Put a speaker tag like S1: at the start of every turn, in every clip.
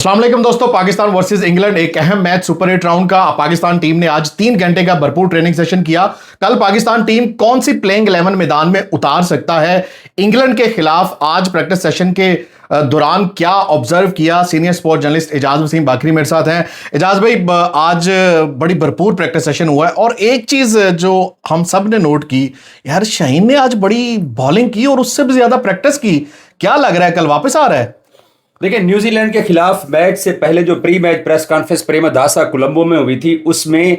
S1: अस्सलाम वालेकुम दोस्तों, पाकिस्तान वर्सेस इंग्लैंड एक अहम मैच सुपर 8 राउंड का पाकिस्तान टीम ने आज 3 घंटे का भरपूर ट्रेनिंग सेशन किया। कल पाकिस्तान टीम कौन सी प्लेइंग 11 मैदान में उतार सकता है इंग्लैंड के खिलाफ, आज प्रैक्टिस सेशन के दौरान क्या ऑब्जर्व किया, senior sport journalist Ejaz Waseem Bakri मेरे साथ हैं। एजाज भाई, आज बड़ी भरपूर प्रैक्टिस सेशन हुआ है और एक चीज जो हम सब ने नोट की, यार शाहीन ने आज बड़ी बॉलिंग की और उससे भी ज्यादा प्रैक्टिस की। क्या लग रहा है कल वापस आ रहा है?
S2: देखिए, न्यूजीलैंड के खिलाफ मैच से पहले जो pre match press conference Premadasa Colombo में हुई थी, उसमें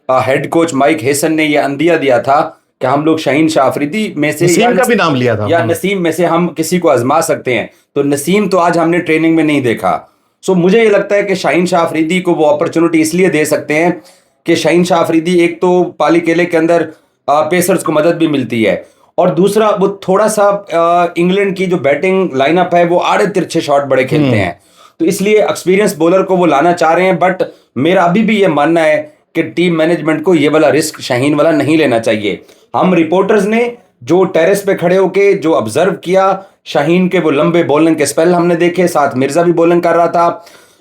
S2: हेड कोच माइक हेसन ने यह अंदिया दिया था कि हम लोग शाहीन शाह अफरीदी में से
S1: नसीम का भी नाम लिया था
S2: या नसीम में से हम किसी को आजमा सकते हैं। तो नसीम तो आज हमने ट्रेनिंग में नहीं देखा। सो मुझे ये लगता है कि शाहीन शाह अफरीदी को वो अपॉर्चुनिटी इसलिए दे सकते हैं कि शाहीन शाह अफरीदी एक तो पाली केले के अंदर पेसर्स को मदद भी मिलती है, और दूसरा वो थोड़ा सा इंग्लैंड की जो बैटिंग लाइनअप है वो आड़े तिरछे शॉट बड़े खेलते हैं, तो इसलिए एक्सपीरियंस बॉलर को वो लाना चाह रहे हैं। बट मेरा अभी भी ये मानना है कि टीम मैनेजमेंट को ये वाला रिस्क शाहीन वाला नहीं लेना चाहिए। हम रिपोर्टर्स ने जो टेरेस पे खड़े होके जो ऑब्जर्व किया, शाहीन के वो लंबे बॉलिंग के स्पेल हमने देखे, साथ मिर्जा भी बॉलिंग कर रहा था।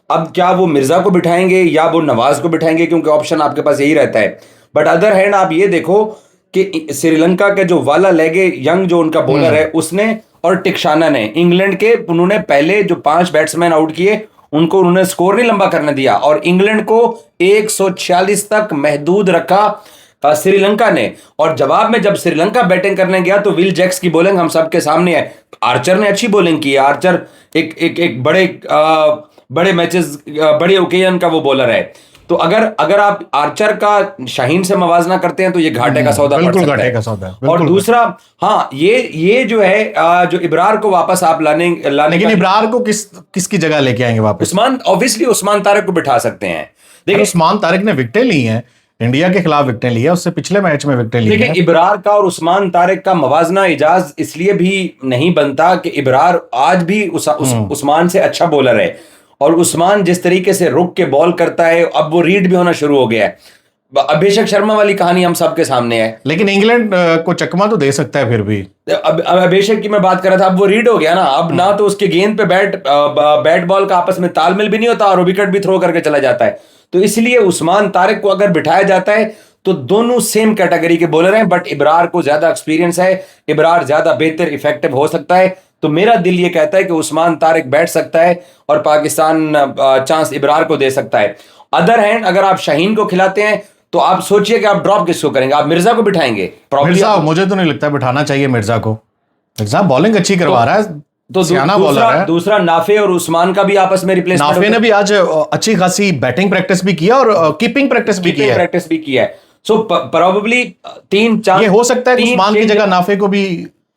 S2: अब क्या वो मिर्जा को बिठाएंगे या वो नवाज को बिठाएंगे, क्योंकि ऑप्शन आपके पास यही रहता है। बट अदर हैंड आप ये देखो कि श्रीलंका के जो वाला लेगे यंग जो उनका बॉलर है, उसने और टिक्शाना ने इंग्लैंड के, उन्होंने पहले जो 5 बैट्समैन आउट किए उनको उन्होंने स्कोर नहीं लंबा करने दिया और इंग्लैंड को 146 तक महदूद रखा श्रीलंका ने। और जवाब में जब श्रीलंका बैटिंग करने गया तो विल जैक्स की बॉलिंग हम सबके सामने है। आर्चर ने अच्छी बॉलिंग की है। आर्चर एक बड़े मैचेस, बड़े ओकेजन का वो बॉलर है। तो अगर आप आर्चर का शाहीन से मवाजना करते हैं तो ये घाटे का सौदा पड़ सकता है।
S1: का सौदा है।
S2: और दूसरा, हाँ, ये जो है जो इब्रार को वापस आप लाने
S1: लेकिन इब्रार को किसकी जगह लेके आएंगे वापस?
S2: ऑब्वियसली उस्मान तारिक को बिठा सकते हैं।
S1: देखिए, उस्मान तारिक ने विकेटें ली हैं, इंडिया के खिलाफ विकेटें ली है, उससे पिछले मैच में विकेटें ली हैं।
S2: देखिए, इब्रार का और उस्मान तारिक का मवाजना इजाज इसलिए भी नहीं बनता कि इब्रार आज भी उस्मान से अच्छा बॉलर है, और उस्मान जिस तरीके से रुक के बॉल करता है, अब वो रीड भी होना शुरू हो गया है। अभिषेक शर्मा वाली कहानी हम सबके सामने है।
S1: लेकिन इंग्लैंड को चकमा तो दे सकता है फिर भी।
S2: अब अभिषेक की मैं बात कर रहा था, अब वो रीड हो गया ना। अब ना तो उसके गेंद पे बैट बॉल का आपस में तालमेल भी नहीं होता और विकेट भी थ्रो करके चला जाता है। तो इसलिए उस्मान तारिक को अगर बिठाया जाता है तो दोनों सेम कैटेगरी के बॉलर हैं, बट इब्रार को ज्यादा एक्सपीरियंस है, इब्रार ज्यादा बेहतर इफेक्टिव हो सकता है। तो मेरा दिल ये कहता है कि उस्मान तारिक बैठ सकता है और पाकिस्तान चांस इब्रार को दे सकता है। अदर हैंड अगर आप शाहीन को खिलाते हैं तो आप सोचिए कि आप ड्रॉप किसको करेंगे? आप मिर्जा को बिठाएंगे?
S1: मिर्जा मुझे तो नहीं लगता बिठाना चाहिए मिर्जा को। मिर्जा बॉलिंग अच्छी करवा रहा है,
S2: तो दूसरा नाफे और उस्मान का भी आपस में रिप्लेसमेंट।
S1: नाफे ने भी आज अच्छी खासी बैटिंग प्रैक्टिस भी किया और कीपिंग प्रैक्टिस भी की है।
S2: सो प्रोबेबली 3 चांस
S1: ये हो सकता है कि उस्मान की जगह नाफे को भी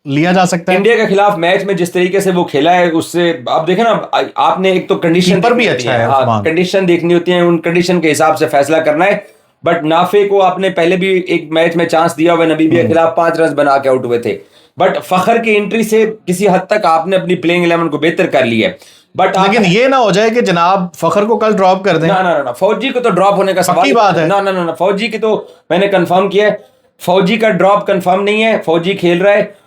S1: लिया जा सकता है।
S2: इंडिया के खिलाफ मैच में जिस तरीके से वो खेला है, उससे आप देखें ना, आपने एक तो कंडीशन
S1: पर भी अच्छा है,
S2: हाँ, कंडीशन देखनी होती है, उन कंडीशन के हिसाब से फैसला करना है। बट नाफे को आपने पहले भी एक मैच में चांस दिया हुआ, नमीबिया के खिलाफ 5 रन बना के आउट हुए थे। बट फखर की एंट्री से किसी हद तक आपने अपनी प्लेइंग 11 को बेहतर कर लिया है। बट
S1: लेकिन ये ना हो जाए कि जनाब फखर को कल ड्रॉप कर दें।
S2: ना, फौजी को तो ड्रॉप होने का सवाल
S1: बात है।
S2: ना, फौजी की तो मैंने कंफर्म किया है, फौजी का ड्रॉप कंफर्म नहीं है, फौजी खेल रहा है।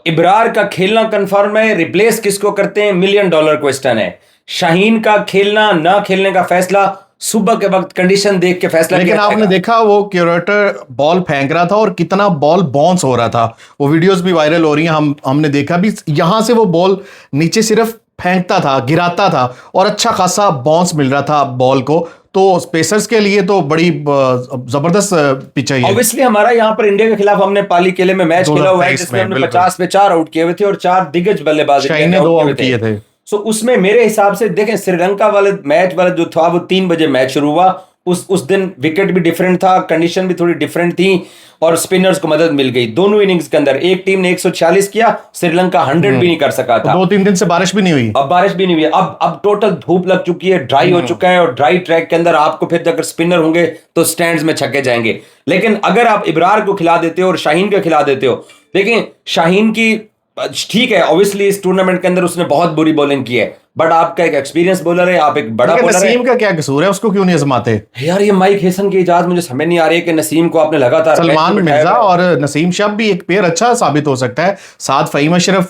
S2: इब्रार का खेलना कंफर्म है, रिप्लेस किसको करते हैं $1 मिलियन क्वेश्चन है। शाहीन का खेलना ना खेलने का फैसला सुबह के वक्त कंडीशन देख के फैसला।
S1: लेकिन आपने देखा वो क्यूरेटर बॉल फेंक रहा था और कितना बॉल बाउंस हो रहा था, वो वीडियोस भी वायरल हो रही हैं, हमने देखा भी। यहां से वो बॉल नीचे सिर्फ फेंकता था, गिराता था और अच्छा खासा बाउंस मिल रहा था बॉल को। तो स्पेसर्स के लिए तो बड़ी जबरदस्त पिच है।
S2: ऑब्वियसली हमारा यहाँ पर इंडिया के खिलाफ हमने पाली केले में मैच खेला हुआ है, जिसमें हमने 50 पे 4 आउट किए हुए थे और 4 दिग्गज बल्लेबाज
S1: ने 2 आउट किए थे।
S2: सो उसमें मेरे हिसाब से देखें, श्रीलंका वाले मैच वाला जो था वो 3 बजे मैच शुरू हुआ। उस दिन विकेट भी डिफरेंट था, कंडीशन भी थोड़ी डिफरेंट थी और स्पिनर्स को मदद मिल गई दोनों इनिंग्स के अंदर। एक टीम ने 146 किया, श्रीलंका 100 भी नहीं कर सका था।
S1: 2-3 दिन से बारिश भी नहीं हुई।
S2: अब बारिश भी नहीं हुई, अब टोटल धूप लग चुकी है, ड्राई हो चुका है, और ड्राई ट्रैक के अंदर आपको फिर अगर स्पिनर होंगे तो स्टैंड्स में छक्के जाएंगे। लेकिन अगर आप इब्रार को खिला देते हो और शाहीन को खिला देते हो, देखिए शाहीन की ठीक है, ऑब्वियसली इस टूर्नामेंट के अंदर उसने बहुत बुरी बॉलिंग की है, बट आपका एक एक्सपीरियंस बॉलर है, आप एक बड़ा बॉलर है।
S1: नसीम का क्या कसूर है, उसको क्यों नहीं आजमाते?
S2: यार ये माइक हेसन की इजाजत मुझे समझ नहीं आ रही है कि नसीम को आपने लगातार
S1: सलमान मिर्जा और नसीम शाह भी एक पेयर अच्छा साबित हो सकता है, साथ फहीम अशरफ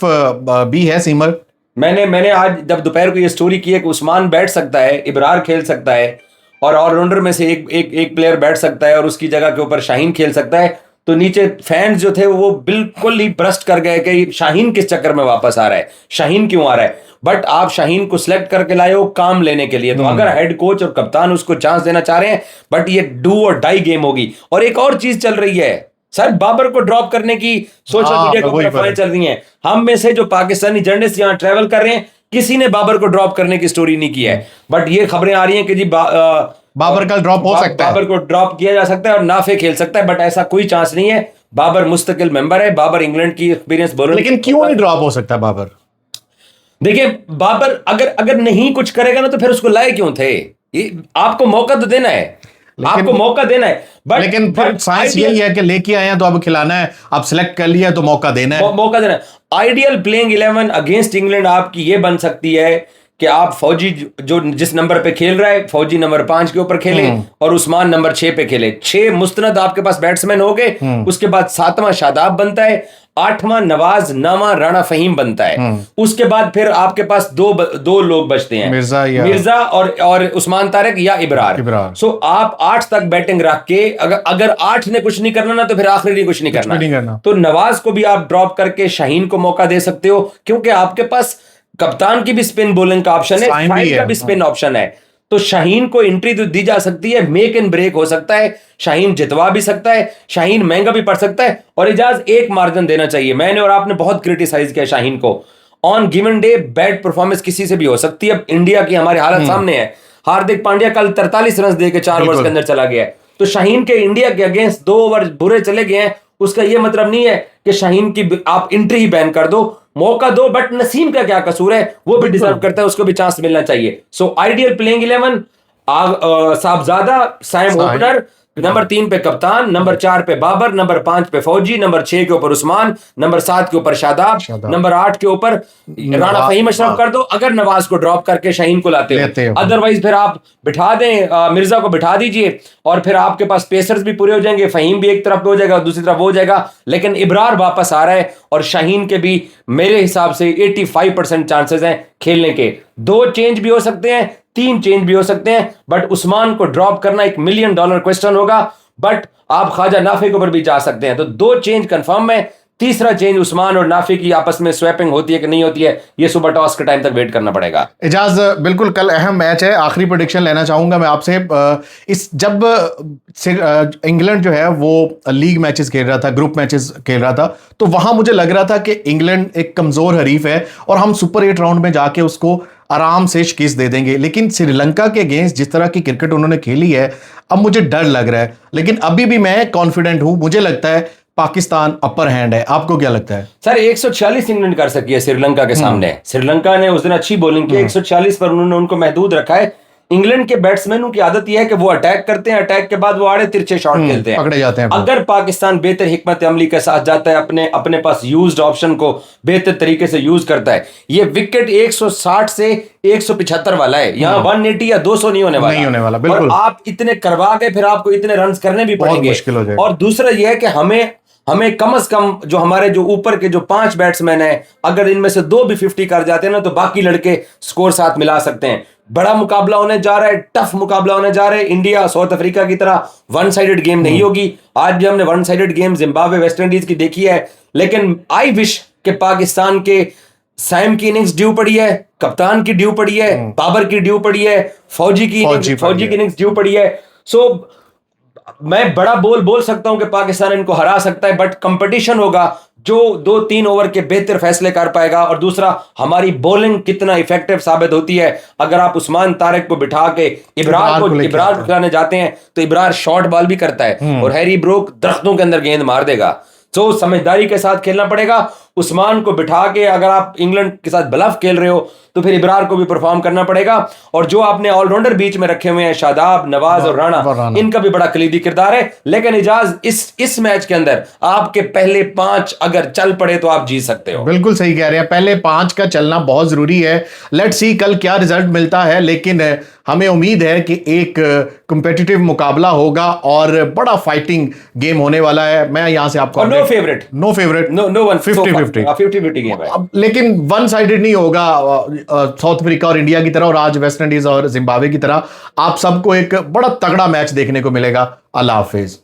S1: भी है सीमर।
S2: मैंने आज जब दोपहर को ये स्टोरी की है कि उस्मान बैठ सकता है, इब्रार खेल सकता है और ऑलराउंडर में से एक प्लेयर बैठ सकता है और उसकी जगह के ऊपर शाहीन खेल सकता है, तो नीचे फैंस जो थे वो बिल्कुल ही ब्रस्ट कर गए कि शाहीन किस चक्कर में वापस आ रहा है, शाहीन क्यों आ रहा है। बट आप शाहीन को सिलेक्ट करके लाए हो काम लेने के लिए, तो अगर हेड कोच और कप्तान उसको चांस देना चाह रहे हैं, बट ये डू और डाई गेम होगी। और एक और चीज चल रही है सर, बाबर को ड्रॉप करने की सोशल मीडिया के ऊपर अफवाहें चल रही हैं। हम में से जो पाकिस्तानी जर्नलिस्ट यहां ट्रैवल कर रहे हैं, किसी ने बाबर को ड्रॉप करने की स्टोरी नहीं की है, बट ये खबरें आ रही हैं कि जी
S1: बाबर कल ड्रॉप हो सकता है,
S2: बाबर को ड्रॉप किया जा सकता है और नाफे खेल सकता है, बट ऐसा कोई चांस नहीं है। बाबर मुस्तकिल मेंबर है, बाबर इंग्लैंड की एक्सपीरियंस बॉलर।
S1: लेकिन क्यों नहीं ड्रॉप हो सकता बाबर?
S2: देखिए बाबर अगर नहीं कुछ करेगा ना, तो फिर उसको लाए क्यों थे? आपको मौका तो देना है, आपको मौका देना है।
S1: लेकिन फिर साइंस यही है कि लेके आए हैं तो अब खिलाना है, अब सिलेक्ट कर लिया तो मौका देना है,
S2: मौका देना है। आइडियल प्लेइंग 11 अगेंस्ट इंग्लैंड आपकी ये बन सकती है कि आप फौजी जो जिस नंबर पे खेल रहा है, फौजी नंबर 5 के ऊपर खेले और उस्मान नंबर 6 पे खेले। 6 मुस्तनद आपके पास बैट्समैन हो गए, उसके बाद 7वां शादाब बनता है, 8वां नवाज, 9वां राणा फहीम बनता है। उसके बाद फिर आपके पास दो लोग बचते हैं, मिर्जा और उस्मान तारिक या इब्रार। सो आप 8 तक बैटिंग रख के अगर 8 ने कुछ नहीं करना ना, तो फिर आखिरी ने कुछ नहीं करना। तो नवाज को भी आप ड्रॉप करके शाहीन को मौका दे सकते हो, क्योंकि आपके पास कप्तान की भी स्पिन बॉलिंग का ऑप्शन है, साइड का भी स्पिन ऑप्शन है। तो शाहीन को एंट्री दी जा सकती है, मेक एंड ब्रेक हो सकता है, शाहीन जितवा भी सकता है, शाहीन महंगा भी पड़ सकता है। और इजाज एक मार्जिन देना चाहिए, मैंने और आपने बहुत क्रिटिसाइज किया शाहीन को। On given day bad performance किसी से भी हो सकती है। अब इंडिया की हमारी हालत सामने है, हार्दिक पांड्या कल 43 रन दे के 4 ओवर्स के अंदर चला गया है। तो शाहीन के इंडिया के अगेंस्ट 2 ओवर बुरे चले गए हैं, उसका यह मतलब नहीं है कि शाहीन की आप एंट्री ही बैन कर दो, मौका दो। बट नसीम का क्या कसूर है, वो भी डिजर्व करता है, उसको भी चांस मिलना चाहिए। So ideal playing 11 Sahibzada, Saim opener, number 3 पे कप्तान, नंबर 4 पे बाबर, नंबर 5 पे फौजी, नंबर 6 के ऊपर उस्मान, नंबर 7 के ऊपर शादाब, नंबर 8 के ऊपर राणा फहीम अशरफ कर दो, अगर नवाज को ड्रॉप करके शाहीन को लाते हो। अदरवाइज फिर आप बिठा दें, मिर्जा को बिठा दीजिए और फिर आपके पास पेसर्स भी पूरे हो जाएंगे, फहीम भी एक तरफ हो जाएगा, दूसरी तरफ हो जाएगा। लेकिन इब्रार वापस आ रहा है और शाहीन के भी मेरे हिसाब से 85% चांसेस हैं खेलने के। 2 चेंज भी हो सकते हैं, 3 चेंज भी हो सकते हैं, बट उस्मान को ड्रॉप करना $1 मिलियन क्वेश्चन होगा। बट आप ख्वाजा नाफे के ऊपर भी जा सकते हैं, तो 2 चेंज कंफर्म है। तीसरा चेंज उस्मान और नाफे की आपस में स्वैपिंग होती है कि नहीं होती है, ये सुबह टॉस के टाइम तक वेट करना पड़ेगा।
S1: इजाज बिल्कुल कल अहम मैच है, आखिरी प्रेडिक्शन लेना चाहूंगा मैं आपसे। इस जब इंग्लैंड जो है वो लीग मैचेस खेल रहा था, ग्रुप मैचेस खेल रहा था, तो वहां मुझे लग रहा था कि इंग्लैंड एक कमजोर हरीफ है और हम सुपर 8 राउंड में जाके उसको आराम से शिकस्त दे देंगे। लेकिन श्रीलंका के अगेंस्ट जिस तरह की क्रिकेट उन्होंने खेली है, अब मुझे डर लग रहा है। लेकिन अभी भी मैं कॉन्फिडेंट हूं, मुझे लगता है पाकिस्तान अपर हैंड है। आपको क्या लगता है?
S2: सर 146 इंग्लैंड कर सकी है श्रीलंका के सामने। श्रीलंका ने उस दिन अच्छी बॉलिंग की, 146 पर उन्होंने उनको महदूद रखा है। इंग्लैंड के बैट्समैनों की आदत यह है कि वो अटैक करते हैं, अटैक के बाद वो आड़े तिरछे शॉट खेलते हैं,
S1: पकड़े जाते हैं।
S2: अगर पाकिस्तान बेहतर हिकमत अमली के साथ जाता है, अपने पास यूज्ड ऑप्शन को बेहतर तरीके से यूज करता है, ये विकेट 160 से 175 वाला है, यहाँ 180 या 200 नहीं होने वाला, बिल्कुल। और आप इतने करवा के फिर आपको इतने रन करने भी पड़ेंगे। और दूसरा यह है कि हमें कम से कम जो हमारे जो ऊपर के जो 5 बैट्समैन हैं, अगर इनमें से 2 भी 50 कर जाते हैं ना, तो बाकी लड़के स्कोर साथ मिला सकते हैं। बड़ा मुकाबला होने जा रहा है, टफ मुकाबला होने जा रहा है। इंडिया साउथ अफ्रीका की तरह वन साइडेड गेम नहीं होगी। आज भी हमने one sided game Zimbabwe West Indies की देखी है, लेकिन आई विश कि पाकिस्तान के साइम की इनिंग्स ड्यू पड़ी है, कप्तान की ड्यू पड़ी है, बाबर की ड्यू पड़ी है, फौजी की इनिंग्स ड्यू पड़ी है। सो मैं बड़ा बोल सकता हूं कि पाकिस्तान इनको हरा सकता है, बट कंपटीशन होगा जो 2-3 ओवर के बेहतर फैसले कर पाएगा। और दूसरा, हमारी बॉलिंग कितना इफेक्टिव साबित होती है। अगर आप उस्मान तारिक को बिठा के इब्रार को खिलाने जाते हैं, तो इब्रार शॉर्ट बॉल भी करता है और हैरी ब्रोक दरख्तों के अंदर गेंद मार देगा। तो समझदारी के साथ खेलना पड़ेगा। उस्मान को बिठा के अगर आप इंग्लैंड के साथ ब्लफ खेल रहे हो, तो फिर इब्रार को भी परफॉर्म करना पड़ेगा। और जो आपने ऑलराउंडर बीच में रखे हुए हैं, शादाब, नवाज और राणा, इनका भी बड़ा कलीदी किरदार है। लेकिन इजाज इस मैच के अंदर आपके पहले 5 अगर चल पड़े तो आप जीत सकते हो।
S1: बिल्कुल सही कह रहे हैं, पहले 5 का चलना बहुत जरूरी है। लेट्स सी कल क्या रिजल्ट मिलता है, लेकिन हमें उम्मीद है कि एक कंपेटिटिव मुकाबला होगा और बड़ा फाइटिंग गेम होने वाला है। मैं यहां से आपको
S2: no favourite
S1: no one 50-50 50-50
S2: 50-50 game है।
S1: अब लेकिन वन साइडेड नहीं होगा साउथ अफ्रीका और इंडिया की तरह और आज वेस्ट इंडीज और जिम्बाब्वे की तरह। आप सबको एक बड़ा तगड़ा मैच देखने को मिलेगा। अल्लाह हाफिज।